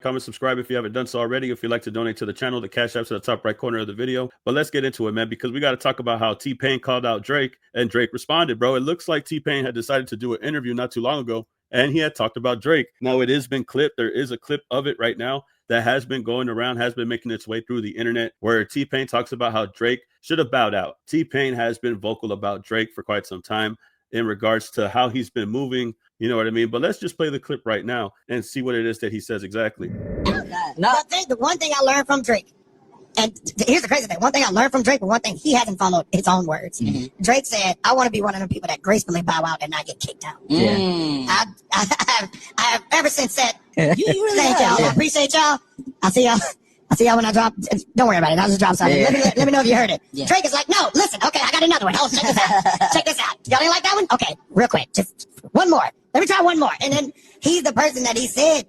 Comment, subscribe if you haven't done so already. If you'd like to donate to the channel, the cash app's at the top right corner of the video. But let's get into it, man, because we got to talk about how T-Pain called out Drake and Drake responded, bro. It looks like T-Pain had decided to do an interview not too long ago, and he had talked about Drake. Now, it has been clipped. There is a clip of it right now that has been going around, has been making its way through the internet, where T-Pain talks about how Drake should have bowed out. T-Pain has been vocal about Drake for quite some time in regards to how he's been moving, you know what I mean? But let's just play the clip right now and see what it is that he says exactly. No, the one thing I learned from Drake, and here's the crazy thing, one thing I learned from Drake, but one thing he hasn't followed his own words. Mm-hmm. Drake said, I want to be one of the people that gracefully bow out and not get kicked out. Yeah. I have ever since said, you really thank y'all. I appreciate y'all. I'll see y'all when I drop. Don't worry about it. I'll just drop something. Let me know if you heard it. Yeah. Drake is like, no, listen. Okay, I got another one. Oh, check this out. Check this out. Y'all didn't like that one? Okay, real quick. Just one more. Let me try one more. And then he's the person that he said,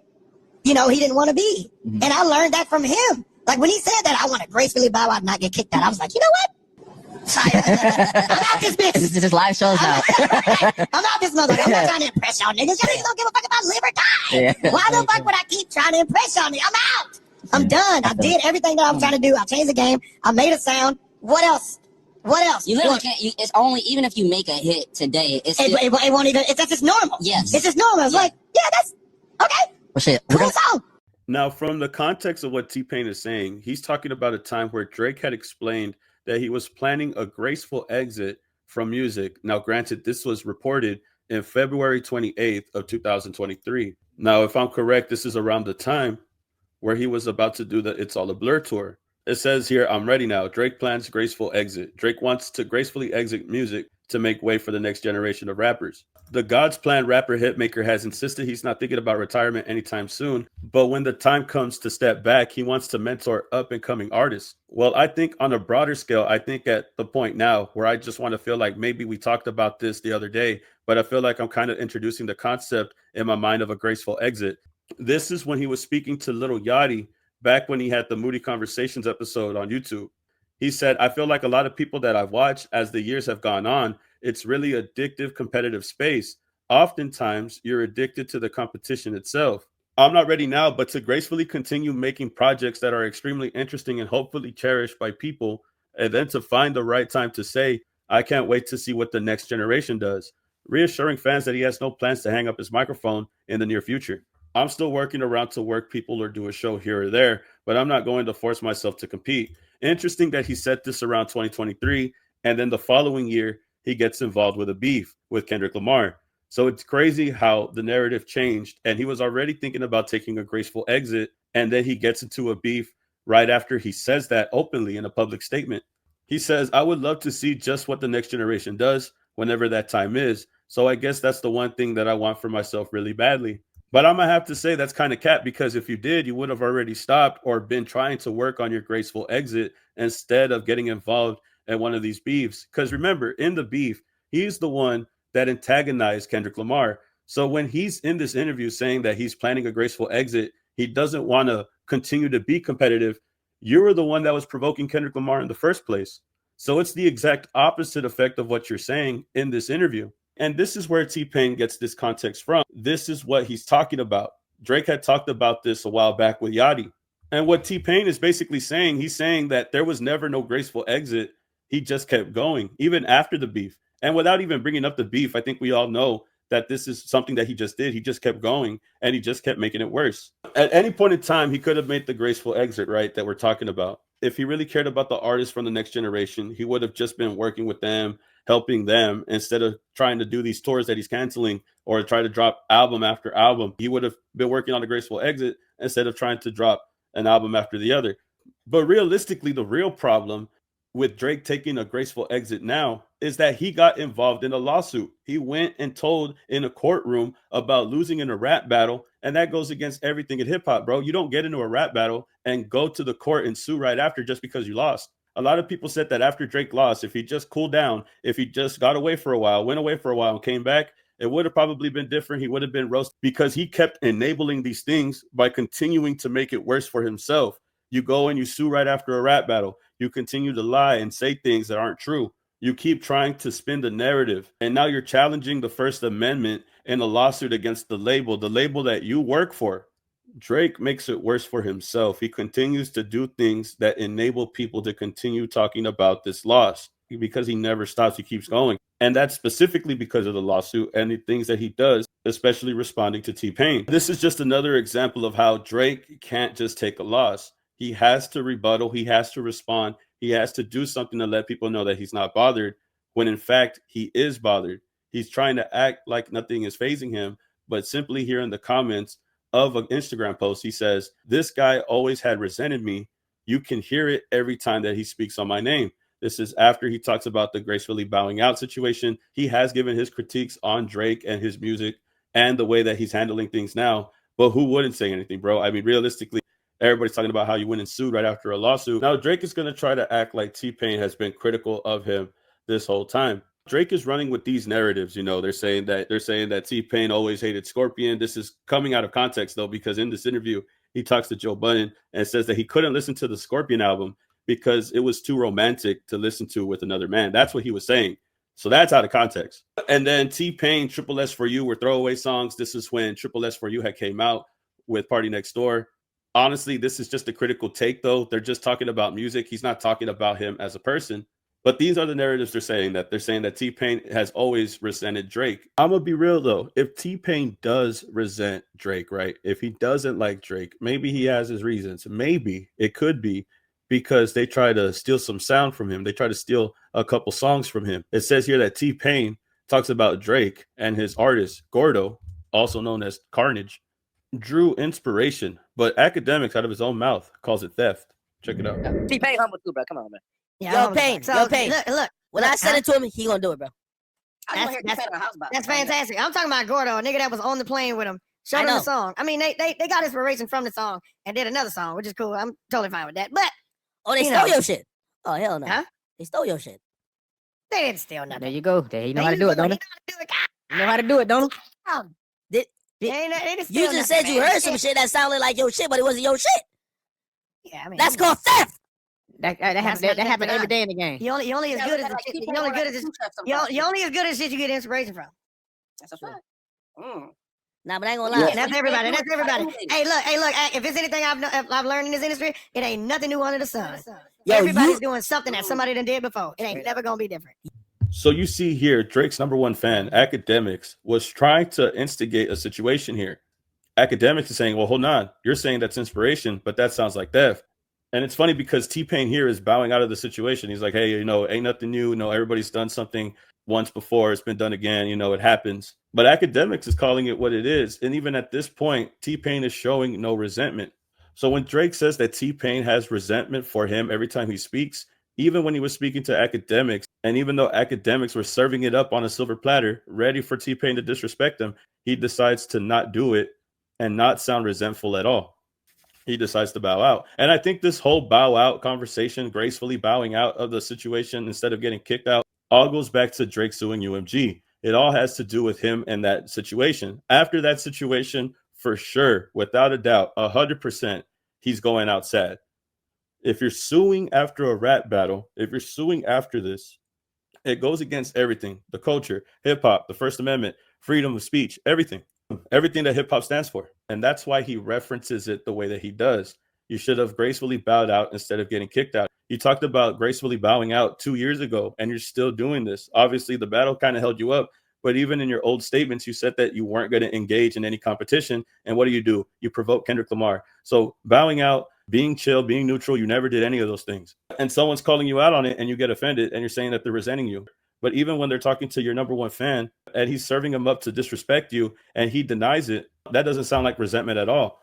you know, he didn't want to be. Mm-hmm. And I learned that from him. Like when he said that, I want to gracefully bow out and not get kicked out. I was like, you know what? Sorry. I'm out this bitch. This is live shows now. I'm out this motherfucker. I'm not trying to impress y'all niggas. Y'all niggas don't give a fuck about live or die. Yeah. Why the fuck would I keep trying to impress y'all niggas? I'm out. I'm done. I did everything that I was trying to do. I changed the game. I made a sound. What else? What else? You literally can't. It's only even if you make a hit today, it won't even. That's just normal. Yes, it's just normal. It's like, yeah, that's okay. Well, shit. Cool song. Now, from the context of what T-Pain is saying, he's talking about a time where Drake had explained that he was planning a graceful exit from music. Now, granted, this was reported in February 28th of 2023. Now, if I'm correct, this is around the time where he was about to do the It's All a Blur tour. It says here, I'm ready now. Drake plans graceful exit. Drake wants to gracefully exit music to make way for the next generation of rappers. The God's Plan rapper hitmaker has insisted he's not thinking about retirement anytime soon, but when the time comes to step back, he wants to mentor up-and-coming artists. Well, I think on a broader scale, I think at the point now where I just want to feel like maybe we talked about this the other day, but I feel like I'm kind of introducing the concept in my mind of a graceful exit. This is when he was speaking to Lil Yachty back when he had the Moody Conversations episode on YouTube. He said, I feel like a lot of people that I've watched as the years have gone on, it's really addictive, competitive space. Oftentimes, you're addicted to the competition itself. I'm not ready now, but to gracefully continue making projects that are extremely interesting and hopefully cherished by people, and then to find the right time to say, I can't wait to see what the next generation does, reassuring fans that he has no plans to hang up his microphone in the near future. I'm still working around to work people or do a show here or there, but I'm not going to force myself to compete. Interesting that he said this around 2023, and then the following year, he gets involved with a beef with Kendrick Lamar. So it's crazy how the narrative changed, and he was already thinking about taking a graceful exit, and then he gets into a beef right after he says that openly in a public statement. He says, I would love to see just what the next generation does whenever that time is. So I guess that's the one thing that I want for myself really badly. But I'm going to have to say that's kind of cap, because if you did, you would have already stopped or been trying to work on your graceful exit instead of getting involved in one of these beefs. Because remember, in the beef, he's the one that antagonized Kendrick Lamar. So when he's in this interview saying that he's planning a graceful exit, he doesn't want to continue to be competitive. You were the one that was provoking Kendrick Lamar in the first place. So it's the exact opposite effect of what you're saying in this interview. And this is where T-Pain gets this context from. This is what he's talking about. Drake had talked about this a while back with Yachty. And what T-Pain is basically saying, he's saying that there was never no graceful exit. He just kept going, even after the beef. And without even bringing up the beef, I think we all know that this is something that he just did. He just kept going, and he just kept making it worse. At any point in time, he could have made the graceful exit, right, that we're talking about. If he really cared about the artists from the next generation, he would have just been working with them, helping them, instead of trying to do these tours that he's canceling or try to drop album after album. He would have been working on a graceful exit instead of trying to drop an album after the other. But realistically, the real problem with Drake taking a graceful exit now is that he got involved in a lawsuit. He went and told in a courtroom about losing in a rap battle, and that goes against everything in hip hop, bro. You don't get into a rap battle and go to the court and sue right after just because you lost. A lot of people said that after Drake lost, if he just cooled down, if he just got away for a while, went away for a while and came back, it would have probably been different. He would have been roasted because he kept enabling these things by continuing to make it worse for himself. You go and you sue right after a rap battle. You continue to lie and say things that aren't true. You keep trying to spin the narrative. And now you're challenging the First Amendment in a lawsuit against the label that you work for. Drake makes it worse for himself. He continues to do things that enable people to continue talking about this loss because he never stops. He keeps going. And that's specifically because of the lawsuit and the things that he does, especially responding to T-Pain. This is just another example of how Drake can't just take a loss. He has to rebuttal. He has to respond. He has to do something to let people know that he's not bothered when in fact he is bothered. He's trying to act like nothing is phasing him, but simply here in the comments of an Instagram post, he says, "This guy always had resented me. You can hear it every time that he speaks on my name." This is after he talks about the gracefully bowing out situation. He has given his critiques on Drake and his music and the way that he's handling things now. But who wouldn't say anything, bro? I mean, realistically, everybody's talking about how you went and sued right after a lawsuit. Now, Drake is going to try to act like T-Pain has been critical of him this whole time. Drake is running with these narratives. They're saying that T-Pain always hated Scorpion. This is coming out of context though, because in this interview, he talks to Joe Budden and says that he couldn't listen to the Scorpion album because it was too romantic to listen to with another man. That's what he was saying. So that's out of context. And then T-Pain, Triple S for You were throwaway songs. This is when Triple S for You had came out with Party Next Door. Honestly, this is just a critical take though. They're just talking about music. He's not talking about him as a person. But these are the narratives they're saying that T-Pain has always resented Drake. I'm going to be real, though. If T-Pain does resent Drake, right? If he doesn't like Drake, maybe he has his reasons. Maybe it could be because they try to steal some sound from him. They try to steal a couple songs from him. It says here that T-Pain talks about Drake and his artist, Gordo, also known as Carnage, drew inspiration, but academics out of his own mouth calls it theft. Check it out. T-Pain humble too, bro. Come on, man. Yeah, Yo, Pain. Look. When I send it to him, he gonna do it, bro. That's fantastic. I'm talking about Gordo, a nigga that was on the plane with him. Showed him the song. I mean, they got inspiration from the song and did another song, which is cool. I'm totally fine with that. But they stole your shit. Oh hell no. Huh? They stole your shit. They didn't steal nothing. There you go. He know how to do it, don't he? You know how to do it, don't he? You just said you heard some shit that sounded like your shit, but it wasn't your shit. Yeah, I mean that's called theft. That happened every day in the game. You only as good as you only as good as shit you get inspiration from. That's a fact. Nah, but I ain't gonna lie. That's everybody. Hey, look. If it's anything I've learned in this industry, it ain't nothing new under the sun. Everybody's doing something that somebody done did before. It ain't never gonna be different. So you see here, Drake's #1 fan, Academics, was trying to instigate a situation here. Academics is saying, well, hold on. You're saying that's inspiration, but that sounds like theft. And it's funny because T-Pain here is bowing out of the situation. He's like, hey, ain't nothing new. Everybody's done something once before. It's been done again. It happens. But Academics is calling it what it is. And even at this point, T-Pain is showing no resentment. So when Drake says that T-Pain has resentment for him every time he speaks, even when he was speaking to Academics, and even though Academics were serving it up on a silver platter, ready for T-Pain to disrespect him, he decides to not do it and not sound resentful at all. He decides to bow out. And I think this whole bow out conversation, gracefully bowing out of the situation instead of getting kicked out, all goes back to Drake suing UMG. It all has to do with him and that situation. After that situation, for sure, without a doubt, 100%, he's going out sad. If you're suing after a rap battle, if you're suing after this, it goes against everything, the culture, hip hop, the First Amendment, freedom of speech, everything that hip hop stands for. And that's why he references it the way that he does. You should have gracefully bowed out instead of getting kicked out. You talked about gracefully bowing out 2 years ago, and you're still doing this. Obviously, the battle kind of held you up, but even in your old statements, you said that you weren't going to engage in any competition. And what do? You provoke Kendrick Lamar. So bowing out, being chill, being neutral, you never did any of those things. And someone's calling you out on it and you get offended and you're saying that they're resenting you. But even when they're talking to your #1 fan and he's serving him up to disrespect you and he denies it, that doesn't sound like resentment at all.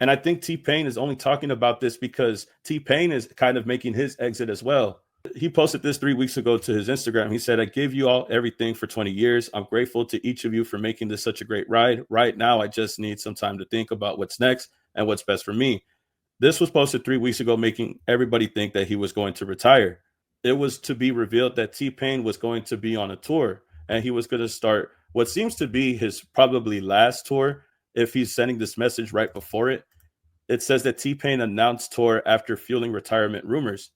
And I think T-Pain is only talking about this because T-Pain is kind of making his exit as well. He posted this 3 weeks ago to his Instagram. He said, I give you all everything for 20 years. I'm grateful to each of you for making this such a great ride. Right now, I just need some time to think about what's next and what's best for me. This was posted 3 weeks ago, making everybody think that he was going to retire. It was to be revealed that T-Pain was going to be on a tour and he was going to start what seems to be his probably last tour if he's sending this message right before it. It says that T-Pain announced tour after fueling retirement rumors.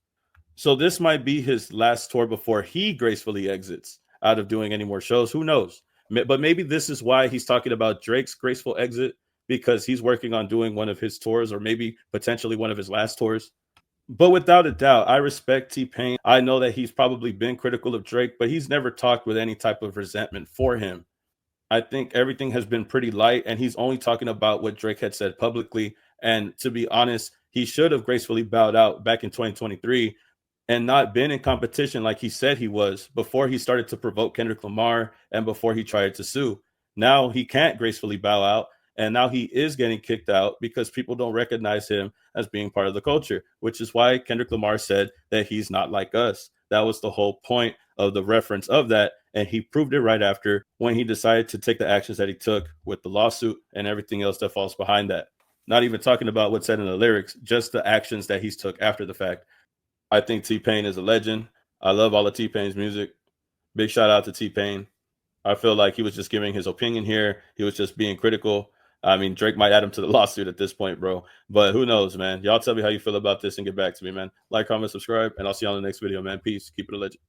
So this might be his last tour before he gracefully exits out of doing any more shows. Who knows? But maybe this is why he's talking about Drake's graceful exit, because he's working on doing one of his tours, or maybe potentially one of his last tours. But without a doubt, I respect T-Pain. I know that he's probably been critical of Drake, but he's never talked with any type of resentment for him. I think everything has been pretty light, and he's only talking about what Drake had said publicly. And to be honest, he should have gracefully bowed out back in 2023 and not been in competition like he said he was before he started to provoke Kendrick Lamar and before he tried to sue. Now he can't gracefully bow out, and now he is getting kicked out because people don't recognize him as being part of the culture, which is why Kendrick Lamar said that he's not like us. That was the whole point of the reference of that. And he proved it right after, when he decided to take the actions that he took with the lawsuit and everything else that falls behind that. Not even talking about what's said in the lyrics, just the actions that he's took after the fact. I think T-Pain is a legend. I love all of T-Pain's music. Big shout out to T-Pain. I feel like he was just giving his opinion here. He was just being critical. I mean, Drake might add him to the lawsuit at this point, bro. But who knows, man? Y'all tell me how you feel about this and get back to me, man. Like, comment, subscribe, and I'll see you on the next video, man. Peace. Keep it a legend.